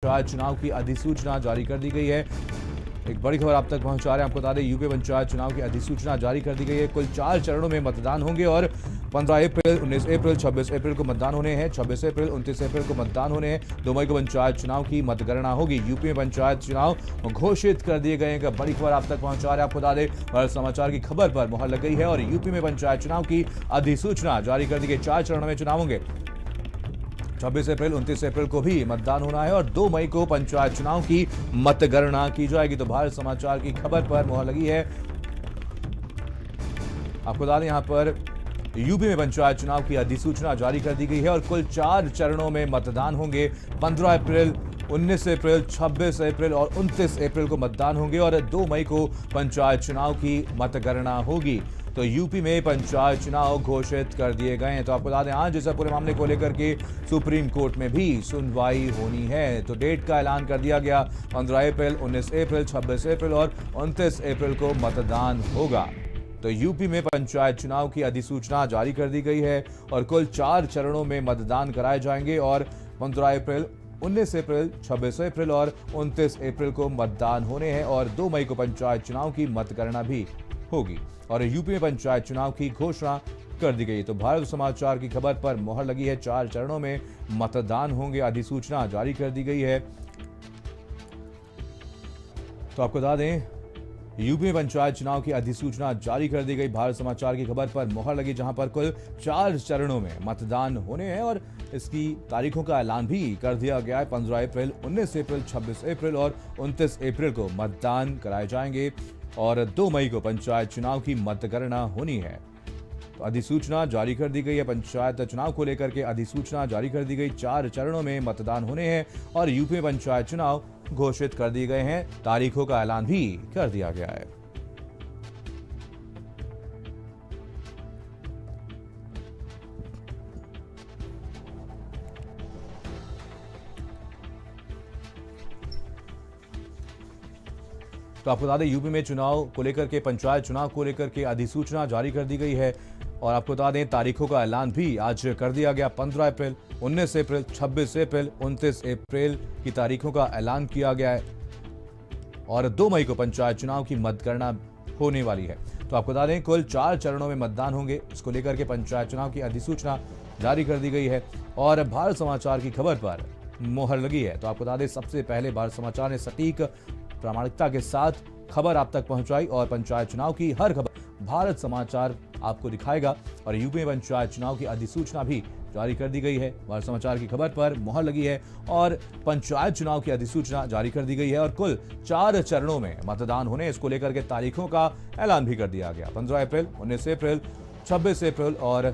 पंचायत चुनाव की अधिसूचना जारी कर दी गई है। एक बड़ी खबर आप तक पहुंचा रहे हैं। आपको बता दें, यूपी पंचायत चुनाव की अधिसूचना जारी कर दी गई है। कुल 4 चरणों में मतदान होंगे और 15 अप्रैल, 19 अप्रैल, 26 अप्रैल को मतदान होने हैं। 26 अप्रैल, 29 अप्रैल को मतदान होने हैं। 2 मई को पंचायत चुनाव की मतगणना होगी। यूपी में पंचायत चुनाव घोषित कर दिए गए हैं। बड़ी खबर आप तक पहुंचा रहे हैं। आपको बता दें, भारत समाचार की खबर पर मुहर लग गई है और यूपी में पंचायत चुनाव की अधिसूचना जारी कर दी गई। 4 चरणों में चुनाव होंगे। 26 अप्रैल, 29 अप्रैल को भी मतदान होना है और 2 मई को पंचायत चुनाव की मतगणना की जाएगी। तो भारत समाचार की खबर पर मुहर लगी है। आपको बता दें, यहां पर यूपी में पंचायत चुनाव की अधिसूचना जारी कर दी गई है और कुल 4 चरणों में मतदान होंगे। 15 अप्रैल, 19 अप्रैल, 26 अप्रैल और 29 अप्रैल को मतदान होंगे और 2 मई को पंचायत चुनाव की मतगणना होगी। तो यूपी में पंचायत चुनाव घोषित कर दिए गए हैं। तो आपको बता दें, आज इस पूरे मामले को लेकर के सुप्रीम कोर्ट में भी सुनवाई होनी है। तो डेट का ऐलान कर दिया गया। 15 अप्रैल, 19 अप्रैल, 26 अप्रैल और 29 अप्रैल को मतदान होगा। तो यूपी में पंचायत चुनाव की अधिसूचना जारी कर दी गई है और कुल 4 चरणों में मतदान कराए जाएंगे और 15 अप्रैल, 19 अप्रैल, 26 अप्रैल और 29 अप्रैल को मतदान होने हैं और 2 मई को पंचायत चुनाव की मतगणना भी होगी और यूपी में पंचायत चुनाव की घोषणा कर दी गई। तो भारत समाचार की खबर पर मुहर लगी है। 4 चरणों में मतदान होंगे। अधिसूचना जारी कर दी गई है। तो आपको बता दें, यूपी में पंचायत चुनाव की अधिसूचना जारी कर दी गई। भारत समाचार की खबर पर मुहर लगी, जहां पर कुल 4 चरणों में मतदान होने हैं और इसकी तारीखों का ऐलान भी कर दिया गया है। 15 अप्रैल, 19 अप्रैल, 26 अप्रैल और 29 अप्रैल को मतदान कराए जाएंगे और 2 मई को पंचायत चुनाव की मतगणना होनी है। तो अधिसूचना जारी कर दी गई है। पंचायत चुनाव को लेकर के अधिसूचना जारी कर दी गई। 4 चरणों में मतदान होने हैं और यूपी में पंचायत चुनाव घोषित कर दिए गए हैं। तारीखों का ऐलान भी कर दिया गया है। तो आपको बता दें, यूपी में चुनाव को लेकर के, पंचायत चुनाव को लेकर के अधिसूचना जारी कर दी गई है और आपको बता दें, तारीखों का ऐलान भी आज कर दिया गया। 15 अप्रैल, 19 अप्रैल, 26 अप्रैल, 29 अप्रैल की तारीखों का ऐलान किया गया है और 2 मई को पंचायत चुनाव की मतगणना होने वाली है। तो आपको बता दें, कुल 4 चरणों में मतदान होंगे। इसको लेकर के पंचायत चुनाव की अधिसूचना जारी कर दी गई है और भारत समाचार की खबर पर मुहर लगी है। तो आपको बता दें, सबसे पहले भारत समाचार ने सटीक प्रामाणिकता के साथ खबर आप तक पहुंचाई और पंचायत चुनाव की हर खबर भारत समाचार आपको दिखाएगा और यूपी में पंचायत चुनाव की अधिसूचना भी जारी कर दी गई है। भारत समाचार की खबर पर मुहर लगी है और पंचायत चुनाव की अधिसूचना जारी कर दी गई है और कुल 4 चरणों में मतदान होने, इसको लेकर के तारीखों का ऐलान भी कर दिया गया। 15 अप्रैल, 19 अप्रैल, 26 अप्रैल और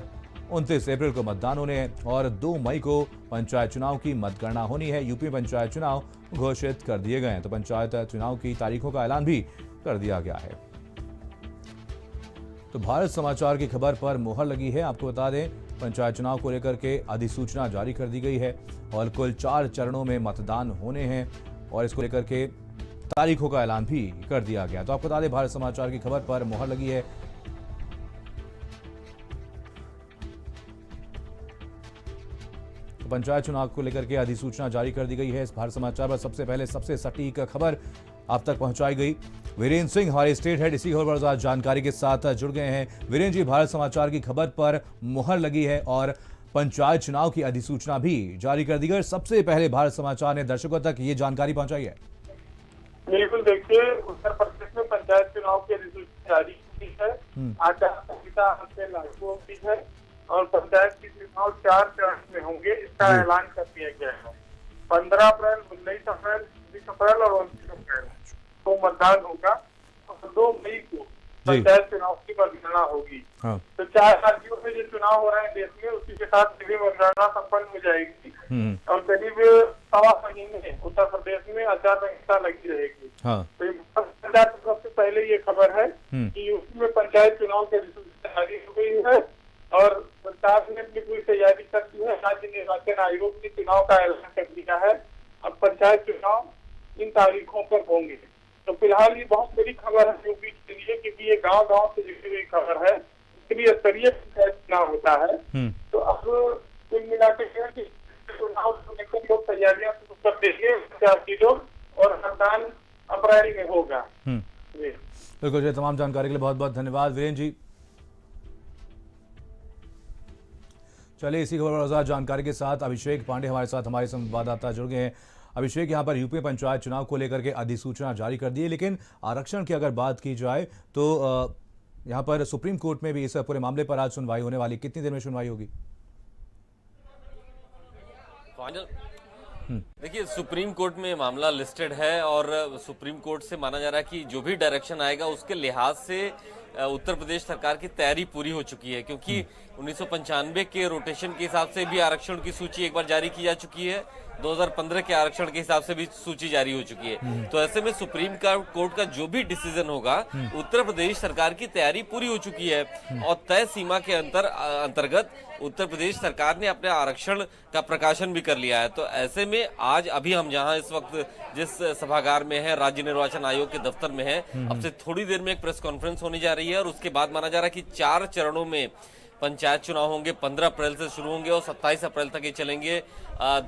29 अप्रैल को मतदान होने हैं और 2 मई को पंचायत चुनाव की मतगणना होनी है। यूपी में पंचायत चुनाव घोषित कर दिए गए हैं। तो पंचायत चुनाव की तारीखों का ऐलान भी कर दिया गया है। तो भारत समाचार की खबर पर मुहर लगी है। आपको बता दें, पंचायत चुनाव को लेकर के अधिसूचना जारी कर दी गई है और कुल 4 चरणों में मतदान होने हैं और इसको लेकर के तारीखों का ऐलान भी कर दिया गया। तो आपको बता दें, भारत समाचार की खबर पर मुहर लगी है। पंचायत चुनाव को लेकर के अधिसूचना जारी कर दी गई है। इस भारत समाचार पर सबसे पहले सबसे सटीक खबर आप तक पहुंचाई गई। वीरेंद्र सिंह हमारे स्टेट हेड इसी खबर पर जानकारी के साथ जुड़ गए हैं। वीरेंद्र जी, भारत समाचार की खबर पर मुहर लगी है और पंचायत चुनाव की अधिसूचना भी जारी कर दी गई। सबसे पहले भारत समाचार ने दर्शकों तक ये जानकारी पहुंचाई है। बिल्कुल, देखिए, उत्तर प्रदेश में पंचायत चुनाव की अधिसूचना जारी की है। आचार संहिता से लागू होती है और पंचायत की चुनाव 4 चरण में होंगे, इसका ऐलान कर दिया गया है। 15 अप्रैल, 19 अप्रैल, 20 अप्रैल और 29 अप्रैल को मतदान होगा और 2 मई को पंचायत चुनाव की मतगणना होगी। तो 4 राज्यों में जो चुनाव हो रहे हैं देश में, उसी के साथ सभी मतगणना संपन्न हो जाएगी और करीब 1.25 महीने उत्तर प्रदेश में आचार संहिता लगी रहेगी। तो सबसे पहले ये खबर है कि यूपी में पंचायत चुनाव की अधिसूचना जारी हो गई है और सरकार ने अपनी पूरी तैयारी कर दी है। राज्य निर्वाचन आयोग ने चुनाव का ऐलान कर दिया है। अब पंचायत चुनाव इन तारीखों पर होंगे। तो फिलहाल ये बहुत बड़ी खबर है यूपी के लिए, क्योंकि ये गांव-गांव से जुड़ी हुई खबर है। त्रिस्तरीय पंचायत चुनाव होता है। तो अब कुल मिलाकर चुनाव को लेकर लोग तैयारियां शुरू कर देंगे 4 सीटों और मतदान अप्रैल में होगा। जी बिल्कुल जी, तमाम जानकारी के लिए बहुत बहुत धन्यवाद वीरेंद्र जी। चलिए इसी खबर और जानकारी के साथ अभिषेक पांडे हमारे साथ हमारे संवाददाता जुड़ गए हैं। अभिषेक, यहाँ पर यूपी पंचायत चुनाव को लेकर के अधिसूचना जारी कर दी है, लेकिन आरक्षण की अगर बात की जाए तो यहाँ पर सुप्रीम कोर्ट में भी इस पूरे मामले पर आज सुनवाई होने वाली, कितनी देर में सुनवाई होगी? देखिए, सुप्रीम कोर्ट में मामला लिस्टेड है और सुप्रीम कोर्ट से माना जा रहा है कि जो भी डायरेक्शन आएगा उसके लिहाज से उत्तर प्रदेश सरकार की तैयारी पूरी हो चुकी है, क्योंकि 1995 के रोटेशन के हिसाब से भी आरक्षण की सूची एक बार जारी की जा चुकी है, 2015 के आरक्षण के हिसाब से भी सूची जारी हो चुकी है। तो ऐसे में सुप्रीम कोर्ट का जो भी डिसीजन होगा, उत्तर प्रदेश सरकार की तैयारी पूरी हो चुकी है और तय सीमा के अंतर्गत उत्तर प्रदेश सरकार ने अपने आरक्षण का प्रकाशन भी कर लिया है। तो ऐसे में आज अभी हम जहां इस वक्त जिस सभागार में है, राज्य निर्वाचन आयोग के दफ्तर में है, अब से थोड़ी देर में एक प्रेस कॉन्फ्रेंस होने जा रही है और उसके बाद माना जा रहा है कि 4 चरणों में पंचायत चुनाव होंगे। 15 अप्रैल से शुरू होंगे और 27 अप्रैल तक ये चलेंगे।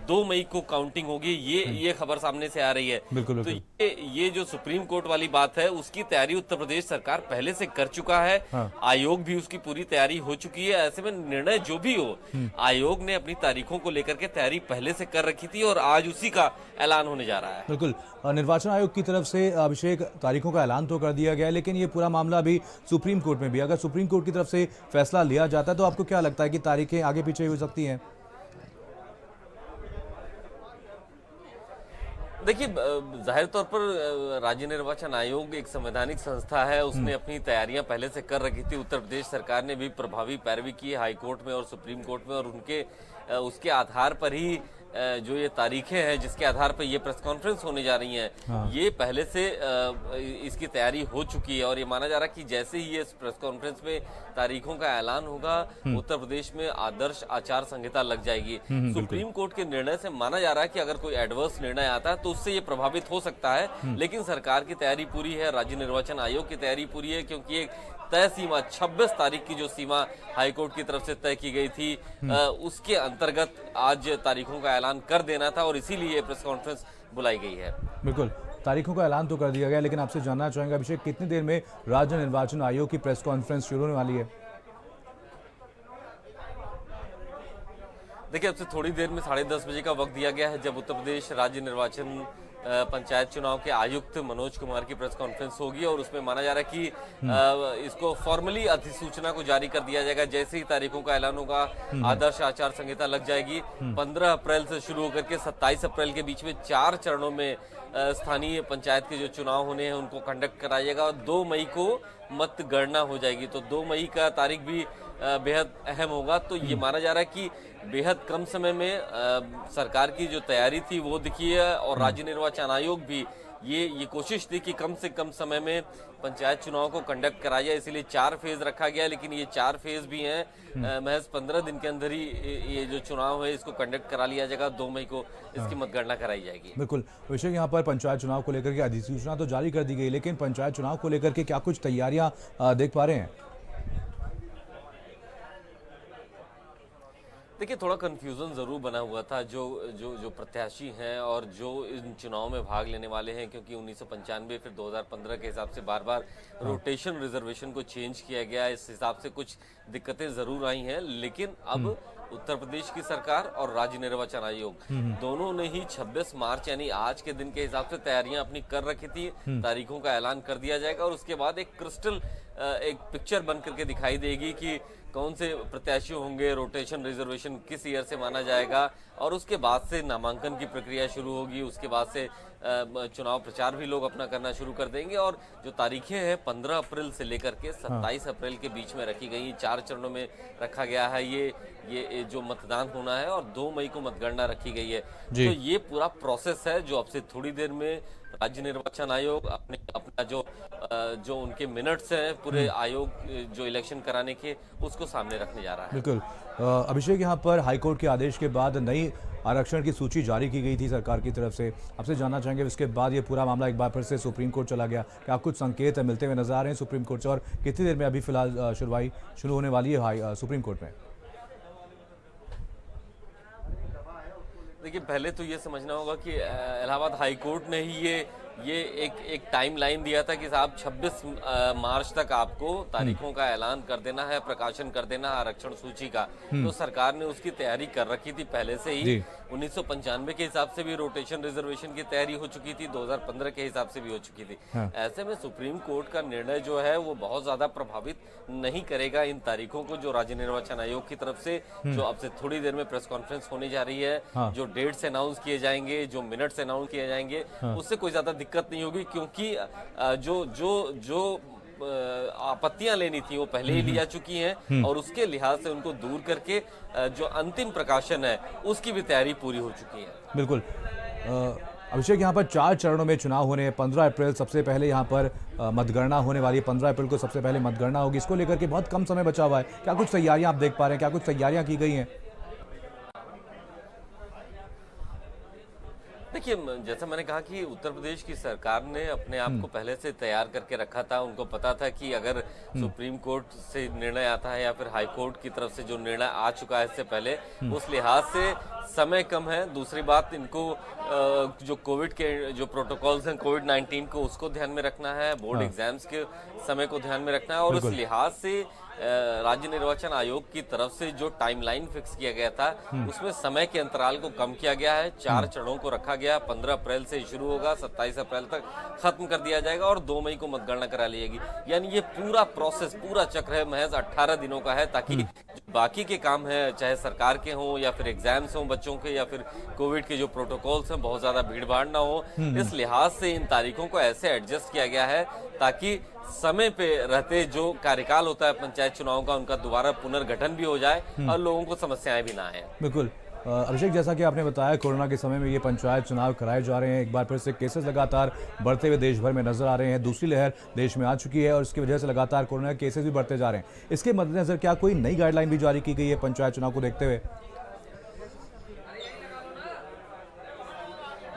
2 मई को काउंटिंग होगी। ये खबर सामने से आ रही है। बिल्कुल, तो ये जो सुप्रीम कोर्ट वाली बात है, उसकी तैयारी उत्तर प्रदेश सरकार पहले से कर चुका है। आयोग भी उसकी पूरी तैयारी हो चुकी है। ऐसे में निर्णय जो भी हो, आयोग ने अपनी तारीखों को लेकर के तैयारी पहले से कर रखी थी और आज उसी का ऐलान होने जा रहा है। बिल्कुल, निर्वाचन आयोग की तरफ से अभिषेक तारीखों का ऐलान तो कर दिया गया है, लेकिन ये पूरा मामला अभी सुप्रीम कोर्ट में भी, अगर सुप्रीम कोर्ट की तरफ से फैसला लिया जाता है तो आपको क्या लगता है कि तारीखें आगे पीछे हो सकती हैं? देखिए, जाहिर तौर पर राज्य निर्वाचन आयोग एक संवैधानिक संस्था है, उसने अपनी तैयारियां पहले से कर रखी थी। उत्तर प्रदेश सरकार ने भी प्रभावी पैरवी की हाई कोर्ट में और सुप्रीम कोर्ट में, और उसके आधार पर ही जो ये तारीखें हैं जिसके आधार पर ये प्रेस कॉन्फ्रेंस होने जा रही हैं, ये पहले से इसकी तैयारी हो चुकी है और ये माना जा रहा है कि जैसे ही ये प्रेस कॉन्फ्रेंस में तारीखों का ऐलान होगा, उत्तर प्रदेश में आदर्श आचार संहिता लग जाएगी। सुप्रीम कोर्ट के निर्णय से माना जा रहा है कि अगर कोई एडवर्स निर्णय आता है तो उससे ये प्रभावित हो सकता है, लेकिन सरकार की तैयारी पूरी है, राज्य निर्वाचन आयोग की तैयारी पूरी है, क्योंकि एक तय सीमा 26 तारीख की जो सीमा हाईकोर्ट की तरफ से तय की गई थी, उसके अंतर्गत आज तारीखों का ऐलान कर देना था और इसीलिए प्रेस कॉन्फ्रेंस बुलाई गई है। बिल्कुल, तारीखों का ऐलान तो कर दिया गया, लेकिन आपसे जानना चाहेंगे अभिषेक, कितनी देर में राज्य निर्वाचन आयोग की प्रेस कॉन्फ्रेंस शुरू होने वाली है? देखिए, अब से थोड़ी देर में 10:30 बजे का वक्त दिया गया है, जब उत्तर प्रदेश राज्य निर्वाचन पंचायत चुनाव के आयुक्त मनोज कुमार की प्रेस कॉन्फ्रेंस होगी और उसमें माना जा रहा है कि इसको फॉर्मली अधिसूचना को जारी कर दिया जाएगा। जैसे ही तारीखों का ऐलान होगा, आदर्श आचार संहिता लग जाएगी। 15 अप्रैल से शुरू होकर के 27 अप्रैल के बीच में 4 चरणों में स्थानीय पंचायत के जो चुनाव होने हैं उनको कंडक्ट कराया जाएगा और 2 मई को मतगणना हो जाएगी। तो 2 मई का तारीख भी बेहद अहम होगा। तो ये माना जा रहा है कि बेहद कम समय में सरकार की जो तैयारी थी वो दिखी है और राज्य निर्वाचन आयोग भी ये कोशिश थी कि कम से कम समय में पंचायत चुनाव को कंडक्ट कराया जाए, इसीलिए 4 फेज रखा गया। लेकिन ये 4 फेज भी हैं, महज 15 दिन के अंदर ही ये जो चुनाव है इसको कंडक्ट करा लिया जाएगा। 2 मई को इसकी मतगणना कराई जाएगी। बिल्कुल, विषय यहाँ पर पंचायत चुनाव को लेकर के अधिसूचना तो जारी कर दी गई, लेकिन पंचायत चुनाव को लेकर के क्या कुछ तैयारियां देख पा रहे हैं? देखिए, थोड़ा कंफ्यूजन जरूर बना हुआ था जो प्रत्याशी हैं और जो इन चुनाव में भाग लेने वाले हैं, क्योंकि 1995 फिर 2015 के हिसाब से बार बार रोटेशन रिजर्वेशन को चेंज किया गया। इस हिसाब से कुछ दिक्कतें जरूर आई हैं, लेकिन अब उत्तर प्रदेश की सरकार और राज्य निर्वाचन आयोग दोनों ने ही 26 मार्च यानी आज के दिन के हिसाब से तैयारियां अपनी कर रखी थी। तारीखों का ऐलान कर दिया जाएगा और उसके बाद एक क्रिस्टल एक पिक्चर बन करके दिखाई देगी कि कौन से प्रत्याशी होंगे, रोटेशन रिजर्वेशन किस ईयर से माना जाएगा और उसके बाद से नामांकन की प्रक्रिया शुरू होगी। उसके बाद से चुनाव प्रचार भी लोग अपना करना शुरू कर देंगे और जो तारीखें हैं 15 अप्रैल से लेकर के 27 अप्रैल के बीच में रखी गई, 4 चरणों में रखा गया है ये जो मतदान होना है और 2 मई को मतगणना रखी गई है। तो ये पूरा प्रोसेस है जो अब से थोड़ी देर में राज्य निर्वाचन आयोग अपना जो उनके मिनट्स हैं पूरे आयोग जो इलेक्शन कराने के उसको सामने रखने जा रहा है। बिल्कुल, अभिषेक, यहाँ पर हाईकोर्ट के आदेश के बाद नई आरक्षण की सूची जारी की गई थी सरकार की तरफ से। आपसे जानना चाहेंगे उसके बाद ये पूरा मामला एक बार फिर से सुप्रीम कोर्ट चला गया, क्या कुछ संकेत मिलते हुए नजर आ रहे हैं सुप्रीम कोर्ट से और कितनी देर में अभी फिलहाल शुरू होने वाली है सुप्रीम कोर्ट में? देखिए, पहले तो ये समझना होगा कि इलाहाबाद हाई कोर्ट ने ही ये एक टाइम लाइन दिया था कि साहब 26 मार्च तक आपको तारीखों का ऐलान कर देना है, प्रकाशन कर देना आरक्षण सूची का। तो सरकार ने उसकी तैयारी कर रखी थी पहले से ही। 1995 के हिसाब से भी रोटेशन रिजर्वेशन की तैयारी हो चुकी थी, 2015 के हिसाब से भी हो चुकी थी। ऐसे में सुप्रीम कोर्ट का निर्णय जो है वो बहुत ज्यादा प्रभावित नहीं करेगा इन तारीखों को, जो राज्य निर्वाचन आयोग की तरफ से जो अब से थोड़ी देर में प्रेस कॉन्फ्रेंस होने जा रही है, जो डेट्स अनाउंस किए जाएंगे, जो मिनट्स अनाउंस किए जाएंगे, उससे कोई ज्यादा दिक्कत नहीं होगी, क्योंकि जो आपत्तियां लेनी थी वो पहले ही लिया चुकी हैं और उसके लिहाज से उनको दूर करके जो अंतिम प्रकाशन है उसकी भी तैयारी पूरी हो चुकी है। बिल्कुल। अभिषेक, यहाँ पर 4 चरणों में चुनाव होने हैं। 15 अप्रैल सबसे पहले यहाँ पर मतगणना होने वाली है। 15 अप्रैल को सबसे पहले मतगणना होगी। इसको लेकर के बहुत कम समय बचा हुआ है। क्या कुछ तैयारियां आप देख पा रहे हैं? क्या कुछ तैयारियां की गई हैं? देखिए, जैसा मैंने कहा कि उत्तर प्रदेश की सरकार ने अपने आप को पहले से तैयार करके रखा था। उनको पता था कि अगर सुप्रीम कोर्ट से निर्णय आता है या फिर हाई कोर्ट की तरफ से जो निर्णय आ चुका है इससे पहले, उस लिहाज से समय कम है। दूसरी बात, इनको जो कोविड के जो प्रोटोकॉल्स हैं कोविड-19 को, उसको ध्यान में रखना है, बोर्ड एग्जाम्स के समय को ध्यान में रखना है और उस लिहाज से राज्य निर्वाचन आयोग की तरफ से जो टाइमलाइन फिक्स किया गया था उसमें समय के अंतराल को कम किया गया है। 4 चरणों को रखा गया। 15 अप्रैल से शुरू होगा, 27 अप्रैल तक खत्म कर दिया जाएगा और 2 मई को मतगणना करा ली जाएगी। यानी ये पूरा प्रोसेस, पूरा चक्र है महज 18 दिनों का है, ताकि बाकी के काम है, चाहे सरकार के हों या फिर एग्जाम्स हों बच्चों के या फिर कोविड के जो प्रोटोकॉल्स हैं, बहुत ज्यादा भीड़ भाड़ ना हो। इस लिहाज से इन तारीखों को ऐसे एडजस्ट किया गया है ताकि समय पे रहते जो कार्यकाल होता है पंचायत चुनाव का, उनका दोबारा पुनर्गठन भी हो जाए और लोगों को समस्याएं भी ना आए। बिल्कुल। अभिषेक, जैसा कि आपने बताया, कोरोना के समय में ये पंचायत चुनाव कराए जा रहे हैं। एक बार फिर से केसेस लगातार बढ़ते हुए देश भर में नजर आ रहे हैं। दूसरी लहर देश में आ चुकी है और इसकी वजह से लगातार कोरोना के केसेस भी बढ़ते जा रहे हैं। इसके मद्देनजर क्या कोई नई गाइडलाइन भी जारी की गई है पंचायत चुनाव को देखते हुए?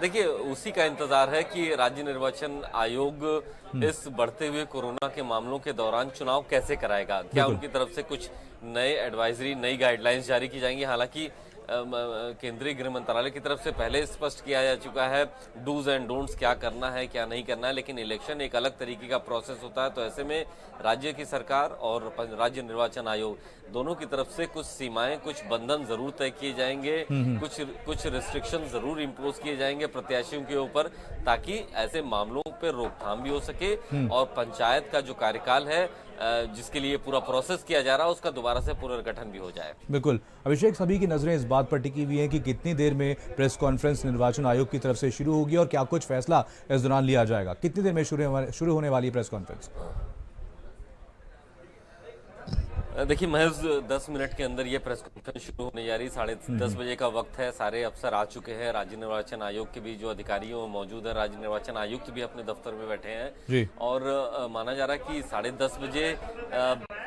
देखिए, उसी का इंतजार है कि राज्य निर्वाचन आयोग इस बढ़ते हुए कोरोना के मामलों के दौरान चुनाव कैसे कराएगा। क्या उनकी तरफ से कुछ नए एडवाइजरी, नई गाइडलाइंस जारी की जाएंगी? हालांकि केंद्रीय गृह मंत्रालय की तरफ से पहले स्पष्ट किया जा चुका है डूज एंड डोंट्स, क्या करना है क्या नहीं करना है, लेकिन इलेक्शन एक अलग तरीके का प्रोसेस होता है। तो ऐसे में राज्य की सरकार और राज्य निर्वाचन आयोग दोनों की तरफ से कुछ सीमाएं, कुछ बंधन जरूर तय किए जाएंगे, कुछ रिस्ट्रिक्शन जरूर इम्पोज किए जाएंगे प्रत्याशियों के ऊपर, ताकि ऐसे मामलों पर रोकथाम भी हो सके और पंचायत का जो कार्यकाल है जिसके लिए पूरा प्रोसेस किया जा रहा है उसका दोबारा से पुनर्गठन भी हो जाए। बिल्कुल। अभिषेक, सभी की नजरें इस बात पर टिकी हुई हैं कि कितनी देर में प्रेस कॉन्फ्रेंस निर्वाचन आयोग की तरफ से शुरू होगी और क्या कुछ फैसला इस दौरान लिया जाएगा? कितनी देर में शुरू होने वाली प्रेस कॉन्फ्रेंस? देखिए, महज 10 मिनट के अंदर ये प्रेस कॉन्फ्रेंस शुरू होने जा रही है। 10:30 बजे का वक्त है। सारे अफसर आ चुके हैं। राज्य निर्वाचन आयोग के भी जो अधिकारी हैं वो मौजूद है। राज्य निर्वाचन आयुक्त भी अपने दफ्तर में बैठे हैं और माना जा रहा है कि 10:30 बजे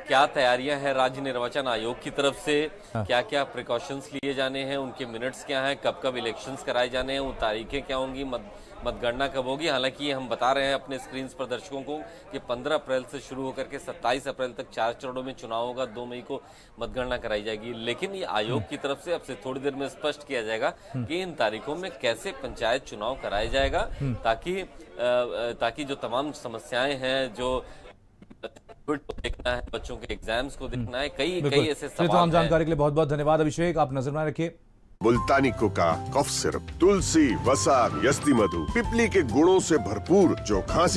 क्या तैयारियां हैं राज्य निर्वाचन आयोग की तरफ से, क्या क्या प्रिकॉशंस लिए जाने हैं, उनके मिनट्स क्या हैं, कब कब इलेक्शंस कराए जाने हैं, वो तारीखें क्या होंगी, मतगणना कब होगी। हालांकि हम बता रहे हैं अपने स्क्रीन पर दर्शकों को कि 15 अप्रैल से शुरू होकर के 27 अप्रैल तक 4 चरणों में चुनाव होगा। 2 मई को मतगणना कराई जाएगी। लेकिन ये आयोग की तरफ से अब से थोड़ी देर में स्पष्ट किया जाएगा कि इन तारीखों में कैसे पंचायत चुनाव कराया जाएगा, ताकि जो तमाम समस्याएं हैं, जो देखना है, बच्चों के एग्जाम्स को देखना है, कई ऐसे सवाल हैं। तमाम जानकारी के लिए बहुत बहुत धन्यवाद अभिषेक। आप नजर में रखिए। मुल्तानी कोका, कफ सिरप, तुलसी, वसा, यस्ती मधु, पिपली के गुणों से भरपूर जो खांसी